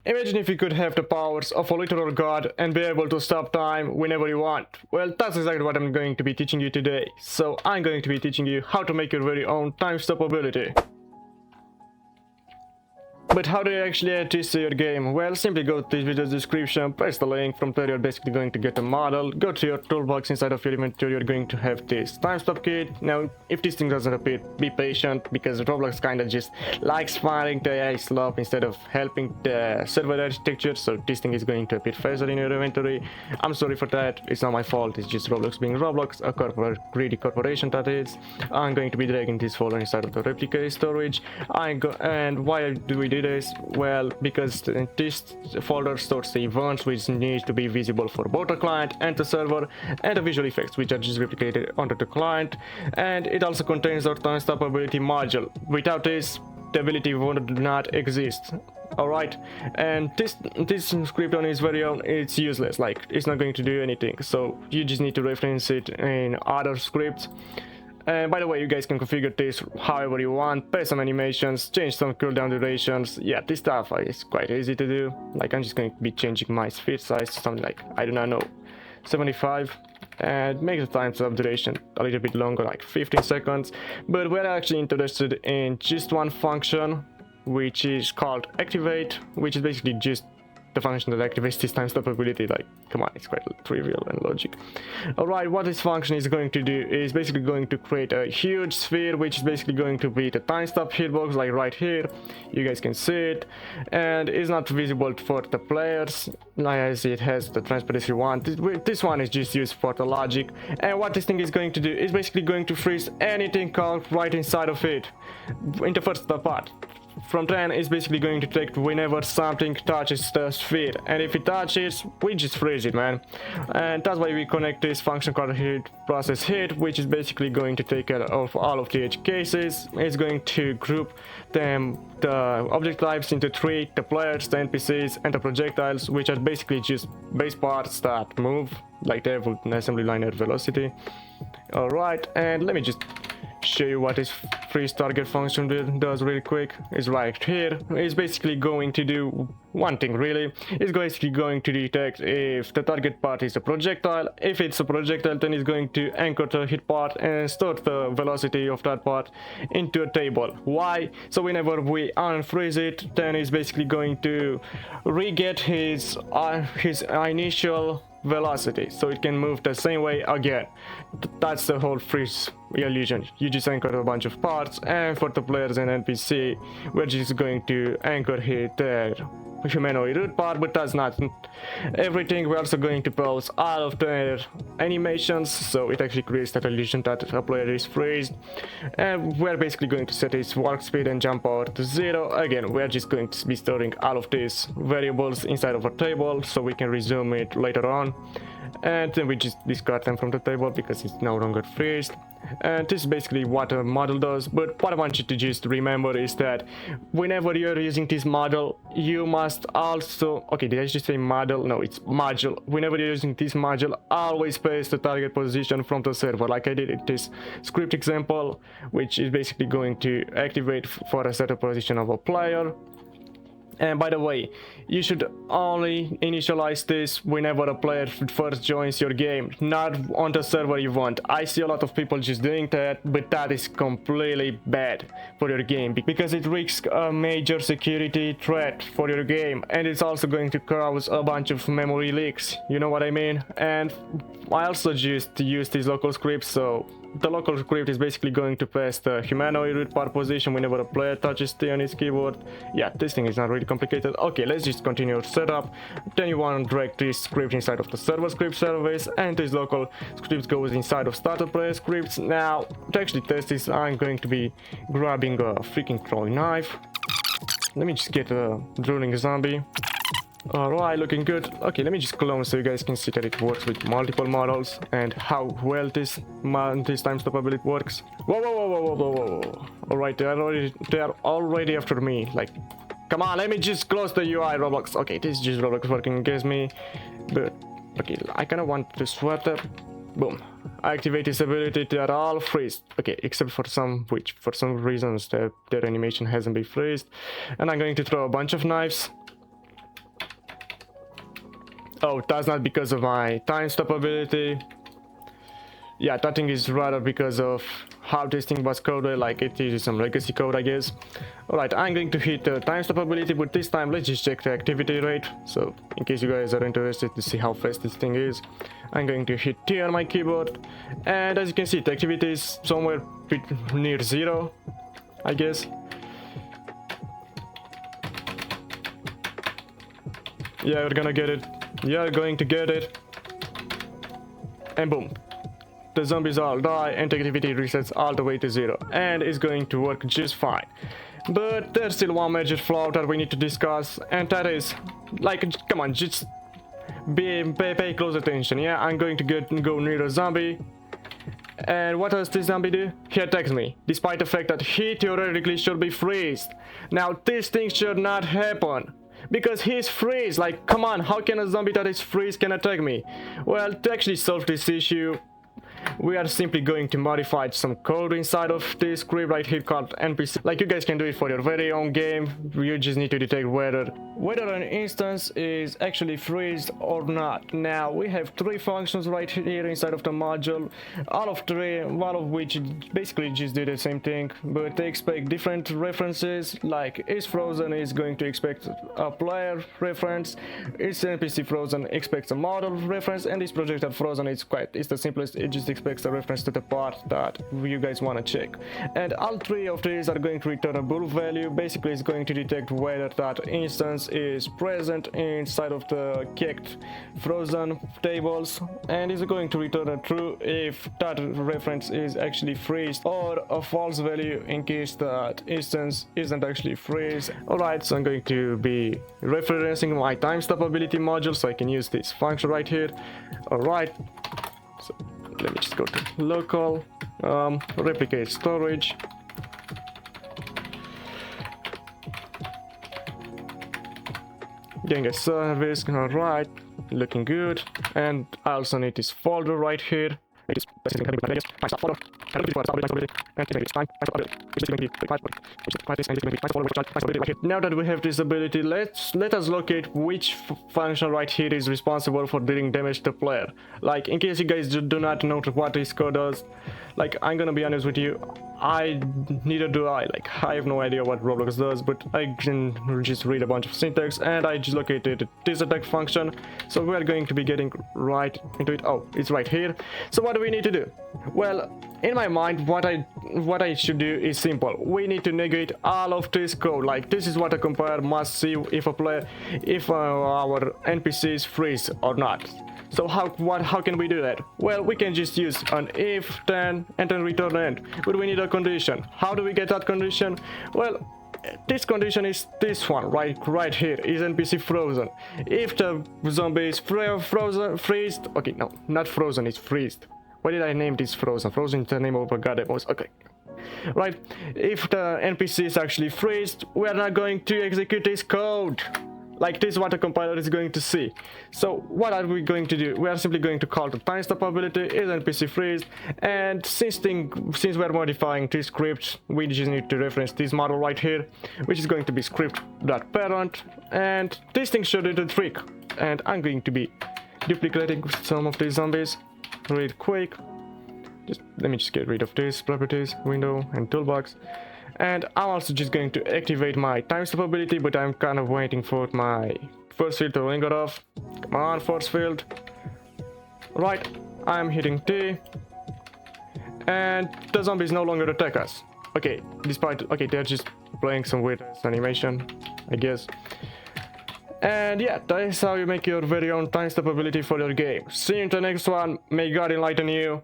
Imagine if you could have the powers of a literal god and be able to stop time whenever you want. Well, that's exactly what I'm going to be teaching you today. So I'm going to be teaching you how to make your very own time stop ability. But how do you actually add this to your game? Well, simply go to this video's description, press the link, from there you're basically going to get a model, go to your toolbox inside of your inventory, you're going to have this time stop kit. Now, if this thing doesn't appear, be patient, because Roblox kinda just likes firing the AI slop instead of helping the server architecture, so this thing is going to appear faster in your inventory. I'm sorry for that, it's not my fault, it's just Roblox being Roblox, a greedy corporation that is. I'm going to be dragging this folder inside of the replica storage, and why do we do this? Well, because this folder stores the events which need to be visible for both the client and the server, and the visual effects which are just replicated onto the client, and it also contains our time stop ability module. Without this, the ability would not exist. Alright, and this script on its very own, it's useless, like it's not going to do anything, so you just need to reference it in other scripts. And by the way, you guys can configure this however you want, paste some animations, change some cooldown durations. Yeah, this stuff is quite easy to do. Like, I'm just going to be changing my sphere size to something like, I do not know, 75, and make the time stop duration a little bit longer, like 15 seconds. But we're actually interested in just one function, which is called activate, which is basically just the function that activates this time stop ability. Like, come on, it's quite trivial and logic. Alright, what this function is going to do is basically going to create a huge sphere, which is basically going to be the time stop hitbox, like right here. You guys can see it, and it's not visible for the players, as it has the transparency one. This one is just used for the logic, and what this thing is going to do is basically going to freeze anything called right inside of it in the first part. From then, it's basically going to take whenever something touches the sphere, and if it touches, we just freeze it, man. And that's why we connect this function called hit process hit, which is basically going to take care of all of the edge cases. It's going to group them, the object types, into three: the players, the NPCs, and the projectiles, which are basically just base parts that move like they have an assembly line at velocity. Alright, and let me just show you what this freeze target function does really quick. Is right here. It's basically going to do one thing really. It's basically going to detect if the target part is a projectile. If it's a projectile, then it's going to anchor the hit part and store the velocity of that part into a table. Why? So whenever we unfreeze it, then it's basically going to re-get his initial velocity, so it can move the same way again. That's the whole freeze illusion. You just anchor a bunch of parts, and for the players and NPC, we're just going to anchor hit their humanoid root part, but that's not everything. We're also going to pause all of their animations, so it actually creates that illusion that a player is freezed. And we're basically going to set its walk speed and jump power to 0. Again, we're just going to be storing all of these variables inside of a table, so we can resume it later on. And then we just discard them from the table because it's no longer freezed. And this is basically what a model does. But what I want you to just remember is that whenever you're using this model, you must also, okay, did I just say model? No, it's module. Whenever you're using this module, always paste the target position from the server, like I did in this script example, which is basically going to activate for a certain position of a player. And by the way, you should only initialize this whenever a player first joins your game, not on the server you want. I see a lot of people just doing that, but that is completely bad for your game, because it risks a major security threat for your game, and it's also going to cause a bunch of memory leaks, you know what I mean? And I also just use these local scripts, so the local script is basically going to pass the humanoid root part position whenever a player touches T on his keyboard. Yeah, this thing is not really complicated. Okay, let's just continue our setup. Then you want to drag this script inside of the server script service, and this local script goes inside of starter player scripts. Now, to actually test this, I'm going to be grabbing a freaking throwing knife. Let me just get a drooling zombie. Alright, looking good. Okay, let me just clone so you guys can see that it works with multiple models and how well this time stop ability works. Whoa, whoa, whoa, whoa, whoa, whoa, whoa. Alright, they are already after me. Like, come on, let me just close the UI, Roblox. Okay, this is just Roblox working against me. But, okay, I kind of want to swap that. Boom. I activate this ability, they are all freezed. Okay, except for some, which for some reasons their animation hasn't been freezed. And I'm going to throw a bunch of knives. Oh, that's not because of my time stop ability. Yeah, that thing is rather because of how this thing was coded, like it is some legacy code, I guess. Alright, I'm going to hit the time stop ability, but this time let's just check the activity rate. So, in case you guys are interested to see how fast this thing is, I'm going to hit T on my keyboard. And as you can see, the activity is somewhere near 0, I guess. Yeah, we're gonna get it. You're going to get it. And boom. The zombies all die and the activity resets all the way to 0 and is going to work just fine. But there's still one major flaw that we need to discuss, and that is, like, come on, just pay close attention. Yeah, I'm going to go near a zombie, and what does this zombie do? He attacks me, despite the fact that he theoretically should be freezed. Now this thing should not happen, because he's freeze. Like, come on, how can a zombie that is freeze can attack me? Well, to actually solve this issue, we are simply going to modify some code inside of this script right here called NPC. Like, you guys can do it for your very own game. You just need to detect whether an instance is actually freezed or not. Now we have 3 functions right here inside of the module, all of which basically just do the same thing, but they expect different references. Like, is frozen is going to expect a player reference, is NPC frozen expects a model reference, and is projected frozen it's the simplest. It just expects a reference to the part that you guys want to check. And all 3 of these are going to return a bool value. Basically, it's going to detect whether that instance is present inside of the checked frozen tables, and is going to return a true if that reference is actually freezed, or a false value in case that instance isn't actually freeze. Alright, so I'm going to be referencing my time stop ability module so I can use this function right here. Alright, so let me just go to local, replicate storage, getting a service. Alright, looking good. And I also need this folder right here. Now that we have this ability, let us locate which function right here is responsible for dealing damage to player. Like, in case you guys do not know what this code does, like, I'm gonna be honest with you, neither do I. Like, I have no idea what Roblox does, but I can just read a bunch of syntax, and I just located this attack function. So we are going to be getting right into it. Oh, it's right here. So what do we need to do? Well, in my mind, what I should do is simple. We need to negate all of this code. Like, this is what a compiler must see if our NPCs freeze or not. So how can we do that? Well, we can just use an if, then, and then return end. But we need a condition. How do we get that condition? Well, this condition is this one, right here, is NPC frozen. If the zombie is freezed, okay, no, not frozen, it's freezed. Why did I name this frozen? Frozen is the name of a goddamn voice. Okay. Right, if the NPC is actually freezed, we are not going to execute this code. Like, this is what the compiler is going to see. So what are we going to do? We are simply going to call the time stop ability is NPC freeze, and since we're modifying this script, we just need to reference this model right here, which is going to be script.parent, and this thing should do the trick. And I'm going to be duplicating some of these zombies real quick. Let me just get rid of this properties window and toolbox. And I'm also just going to activate my time stop ability, but I'm kind of waiting for my force field to ring it off. Come on, force field. Right, I'm hitting T. And the zombies no longer attack us. Okay, they're just playing some weird animation, I guess. And yeah, that is how you make your very own time stop ability for your game. See you in the next one. May God enlighten you.